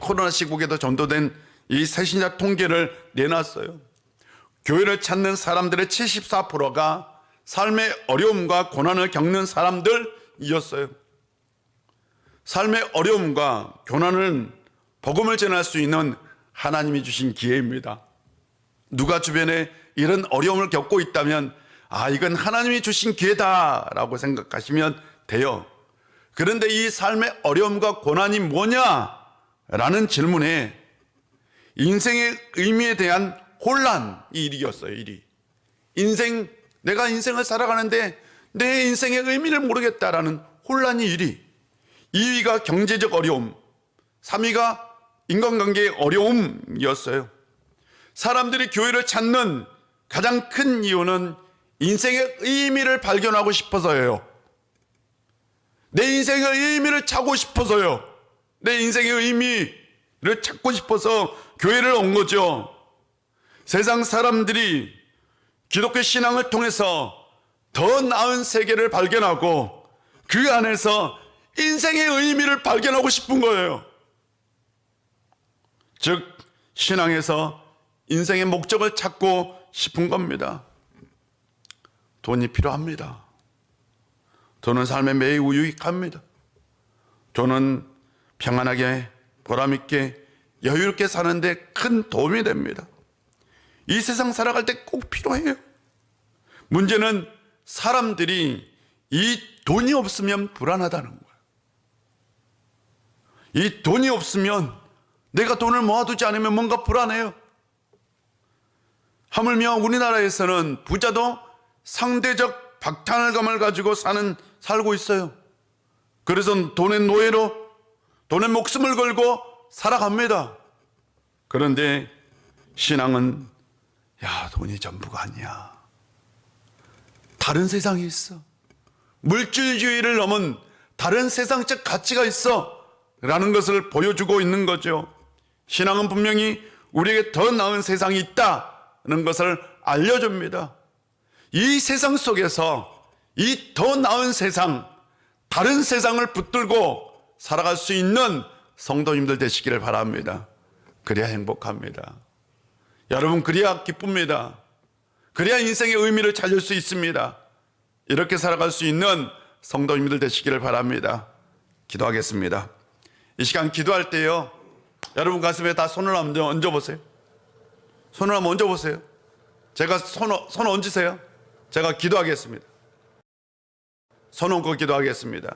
코로나 시국에도 전도된 이 새신자 통계를 내놨어요. 교회를 찾는 사람들의 74%가 삶의 어려움과 고난을 겪는 사람들이었어요. 삶의 어려움과 고난은 복음을 전할 수 있는 하나님이 주신 기회입니다. 누가 주변에 이런 어려움을 겪고 있다면 이건 하나님이 주신 기회다라고 생각하시면 돼요. 그런데 이 삶의 어려움과 고난이 뭐냐라는 질문에 인생의 의미에 대한 혼란이 일이었어요. 내가 인생을 살아가는데 내 인생의 의미를 모르겠다라는 혼란이 1위. 2위가 경제적 어려움, 3위가 인간관계의 어려움이었어요. 사람들이 교회를 찾는 가장 큰 이유는 인생의 의미를 발견하고 싶어서예요. 내 인생의 의미를 찾고 싶어서요. 내 인생의 의미를 찾고 싶어서 교회를 온 거죠. 세상 사람들이 기독교 신앙을 통해서 더 나은 세계를 발견하고 그 안에서 인생의 의미를 발견하고 싶은 거예요. 즉 신앙에서 인생의 목적을 찾고 싶은 겁니다. 돈이 필요합니다. 돈은 삶에 매우 유익합니다. 돈은 평안하게 보람있게 여유롭게 사는데 큰 도움이 됩니다. 이 세상 살아갈 때 꼭 필요해요. 문제는 사람들이 이 돈이 없으면 불안하다는 거예요. 이 돈이 없으면 내가 돈을 모아두지 않으면 뭔가 불안해요. 하물며 우리나라에서는 부자도 상대적 박탈감을 가지고 살고 있어요. 그래서 돈의 노예로 돈의 목숨을 걸고 살아갑니다. 그런데 신앙은 돈이 전부가 아니야. 다른 세상이 있어. 물질주의를 넘은 다른 세상적 가치가 있어 라는 것을 보여주고 있는 거죠. 신앙은 분명히 우리에게 더 나은 세상이 있다는 것을 알려줍니다. 이 세상 속에서 이 더 나은 세상, 다른 세상을 붙들고 살아갈 수 있는 성도님들 되시기를 바랍니다. 그래야 행복합니다. 여러분, 그래야 기쁩니다. 그래야 인생의 의미를 찾을 수 있습니다. 이렇게 살아갈 수 있는 성도님들 되시기를 바랍니다. 기도하겠습니다. 이 시간 기도할 때요, 여러분 가슴에 다 손을 한번 얹어보세요. 손을 한번 얹어보세요. 제가 손 얹으세요. 제가 기도하겠습니다. 손 얹고 기도하겠습니다.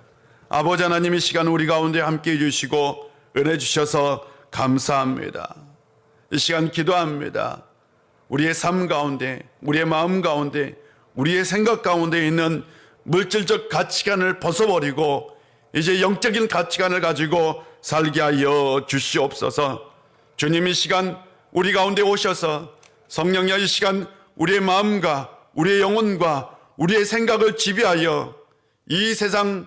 아버지 하나님, 이 시간 우리 가운데 함께 해주시고 은혜 주셔서 감사합니다. 이 시간 기도합니다. 우리의 삶 가운데, 우리의 마음 가운데, 우리의 생각 가운데 있는 물질적 가치관을 벗어버리고 이제 영적인 가치관을 가지고 살게 하여 주시옵소서. 주님, 이 시간 우리 가운데 오셔서 성령님, 이 시간 우리의 마음과 우리의 영혼과 우리의 생각을 지배하여 이 세상이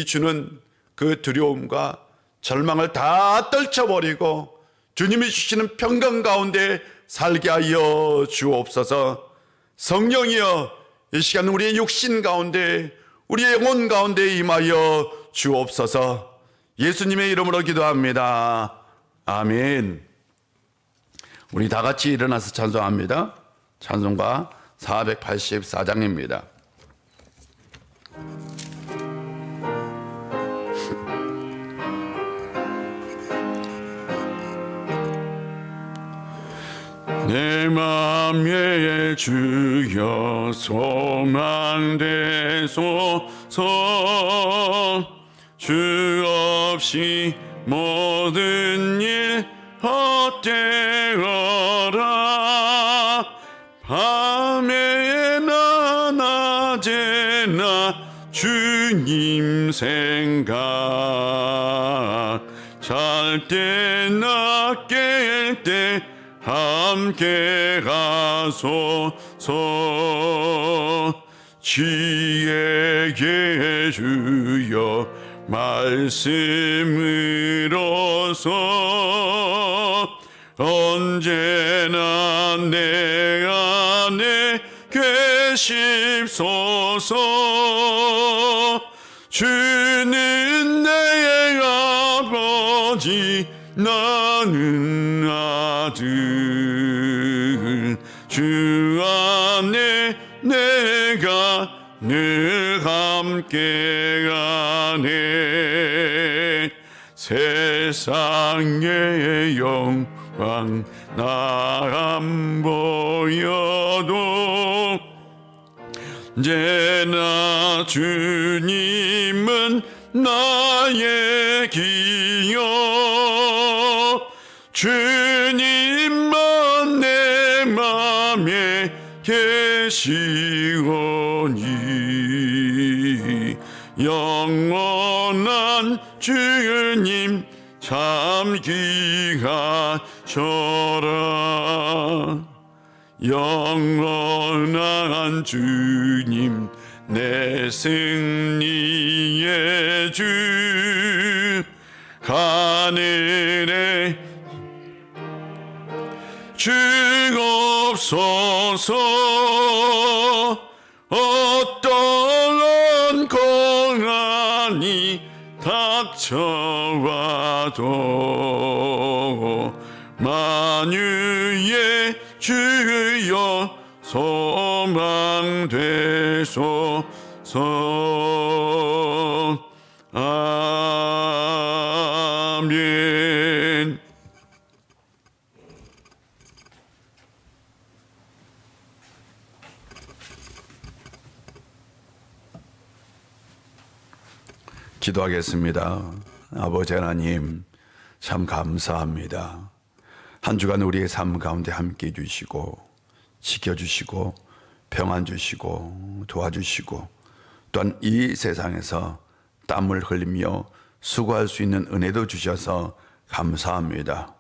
주는 그 두려움과 절망을 다 떨쳐버리고 주님이 주시는 평강 가운데 살게 하여 주옵소서. 성령이여, 이 시간 우리의 육신 가운데, 우리의 영혼 가운데 임하여 주옵소서. 예수님의 이름으로 기도합니다. 아멘. 우리 다 같이 일어나서 찬송합니다. 찬송가 484장입니다. 내 맘에 주여 소망되소서. 주 없이 모든 일 헛되어라. 밤에나 낮에나 주님 생각, 잘 때나 깰 때 함께 가소서. 지혜의 주여 말씀으로서 언제나 내 안에 계십소서. 주는 내 아버지, 나는 아들. 주 안에 내가 늘 함께 가네. 세상의 영광 나 안 보여도 언제나 주님은 나의 기여. 주님만 내 맘에 계시오니 영원한 주님 참 귀하셔라. 영원한 주님 내 승리의 주, 하늘에 주옵소서. 어떠한 고난이 닥쳐와도 만유의 주여 소망되소서. 아멘. 기도하겠습니다. 아버지 하나님, 참 감사합니다. 한 주간 우리의 삶 가운데 함께 해주시고 지켜주시고 평안 주시고 도와주시고 또한 이 세상에서 땀을 흘리며 수고할 수 있는 은혜도 주셔서 감사합니다.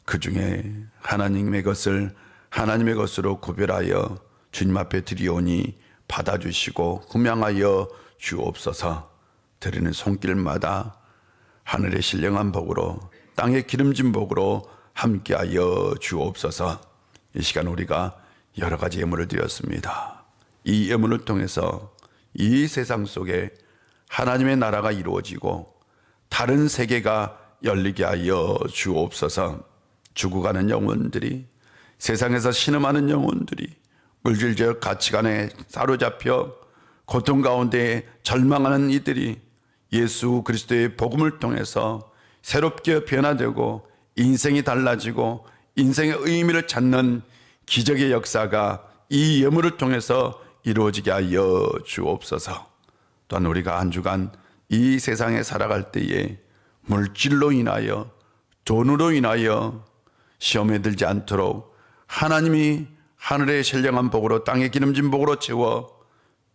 그 중에 하나님의 것을 하나님의 것으로 구별하여 주님 앞에 드리오니 받아주시고 흠양하여 주옵소서. 드리는 손길마다 하늘의 신령한 복으로 땅의 기름진 복으로 함께하여 주옵소서. 이 시간 우리가 여러 가지 예물을 드렸습니다. 이 예물을 통해서 이 세상 속에 하나님의 나라가 이루어지고 다른 세계가 열리게 하여 주옵소서. 죽어가는 영혼들이, 세상에서 신음하는 영혼들이, 물질적 가치관에 사로잡혀 고통 가운데 절망하는 이들이 예수 그리스도의 복음을 통해서 새롭게 변화되고 인생이 달라지고 인생의 의미를 찾는 기적의 역사가 이 예물을 통해서 이루어지게 하여 주옵소서. 또한 우리가 한 주간 이 세상에 살아갈 때에 물질로 인하여, 돈으로 인하여 시험에 들지 않도록 하나님이 하늘의 신령한 복으로 땅의 기름진 복으로 채워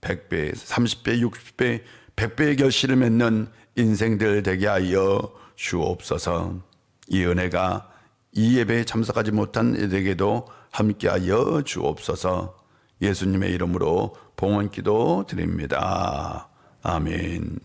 100배, 30배, 60배, 100배의 결실을 맺는 인생들 되게 하여 주옵소서. 이 은혜가 이 예배에 참석하지 못한 이들에게도 함께하여 주옵소서. 예수님의 이름으로 봉헌 기도 드립니다. 아멘.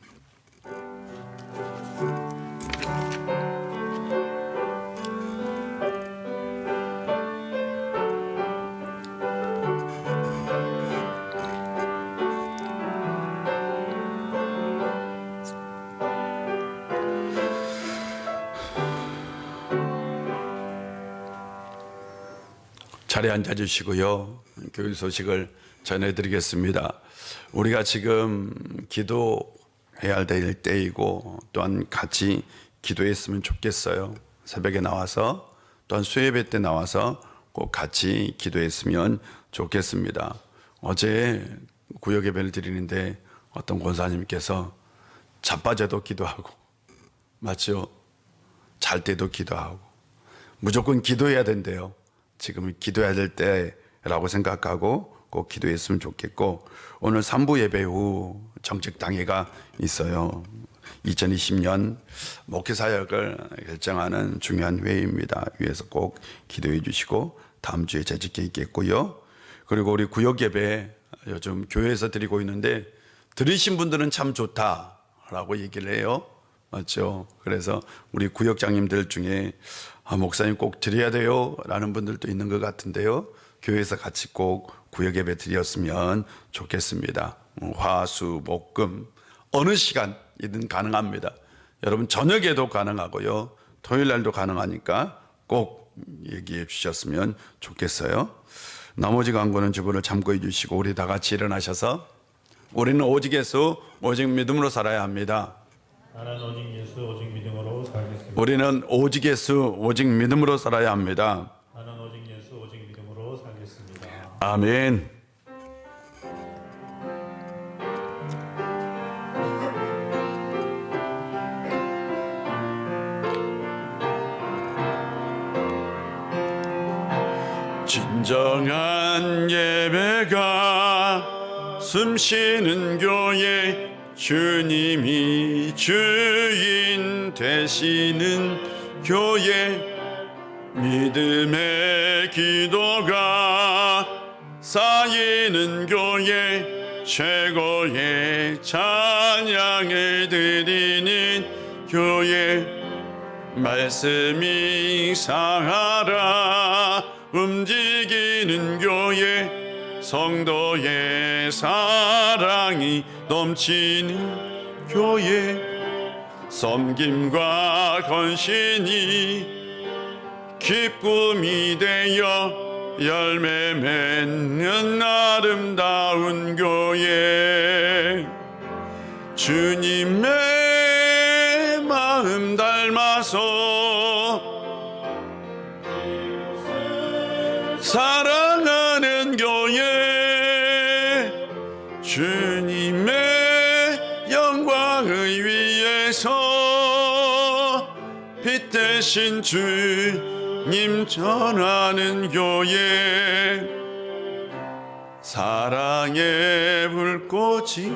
자리에 앉아주시고요. 교육 소식을 전해드리겠습니다. 우리가 지금 기도해야 될 때이고 또한 같이 기도했으면 좋겠어요. 새벽에 나와서 또한 수요예배 때 나와서 꼭 같이 기도했으면 좋겠습니다. 어제 구역예배를 드리는데 어떤 권사님께서 자빠져도 기도하고, 맞죠? 잘 때도 기도하고 무조건 기도해야 된대요. 지금 기도해야 될 때라고 생각하고 꼭 기도했으면 좋겠고, 오늘 3부 예배 후 정책당회가 있어요. 2020년 목회사역을 결정하는 중요한 회의입니다. 위에서 꼭 기도해 주시고 다음 주에 재직회 있겠고요. 그리고 우리 구역 예배 요즘 교회에서 드리고 있는데 들으신 분들은 참 좋다라고 얘기를 해요. 맞죠? 그래서 우리 구역장님들 중에 목사님 꼭 드려야 돼요 라는 분들도 있는 것 같은데요. 교회에서 같이 꼭 구역 예배 드렸으면 좋겠습니다. 화, 수, 목, 금 어느 시간이든 가능합니다. 여러분 저녁에도 가능하고요. 토요일 날도 가능하니까 꼭 얘기해 주셨으면 좋겠어요. 나머지 광고는 주부를 참고해 주시고 우리 다 같이 일어나셔서 우리는 오직 예수 오직 믿음으로 살아야 합니다. 나는 오직 예수 오직 믿음으로 살겠습니다. 우리는 오직 예수 오직 믿음으로 살아야 합니다. 나는 오직 예수 오직 믿음으로 살겠습니다. 아멘. 진정한 예배가 숨쉬는 교회, 주님이 주인 되시는 교회, 믿음의 기도가 쌓이는 교회, 최고의 찬양을 드리는 교회, 말씀이 살아 움직이는 교회, 성도의 사랑이 넘치는 교회, 섬김과 헌신이 기쁨이 되어 열매 맺는 아름다운 교회, 주님의 마음 닮아서 사랑하는 교회, 주님의 영광을 위해서 빛 대신 주님 전하는 교회, 사랑의 불꽃이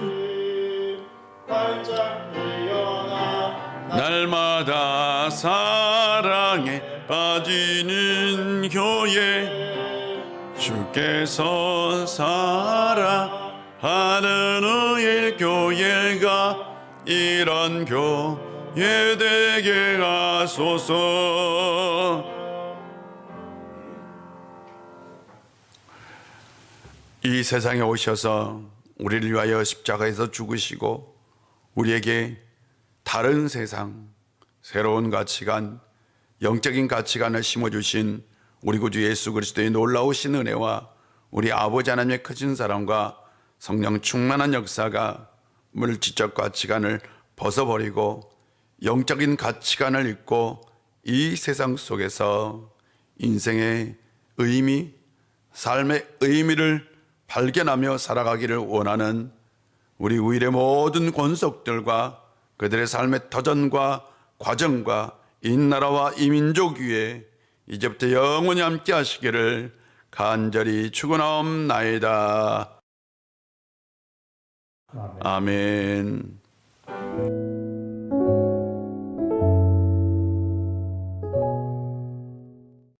활짝 피어나 날마다 사랑의 빠지는 교회 주께서 사랑하는 의일 교회가 이런 교회 되게 하소서. 이 세상에 오셔서 우리를 위하여 십자가에서 죽으시고 우리에게 다른 세상, 새로운 가치관, 영적인 가치관을 심어주신 우리 구주 예수 그리스도의 놀라우신 은혜와 우리 아버지 하나님의 크신 사랑과 성령 충만한 역사가 물질적 가치관을 벗어버리고 영적인 가치관을 잊고 이 세상 속에서 인생의 의미, 삶의 의미를 발견하며 살아가기를 원하는 우리 우일의 모든 권속들과 그들의 삶의 터전과 과정과 이 나라와 이 민족 위에 이제부터 영원히 함께 하시기를 간절히 축원하옵나이다. 아멘.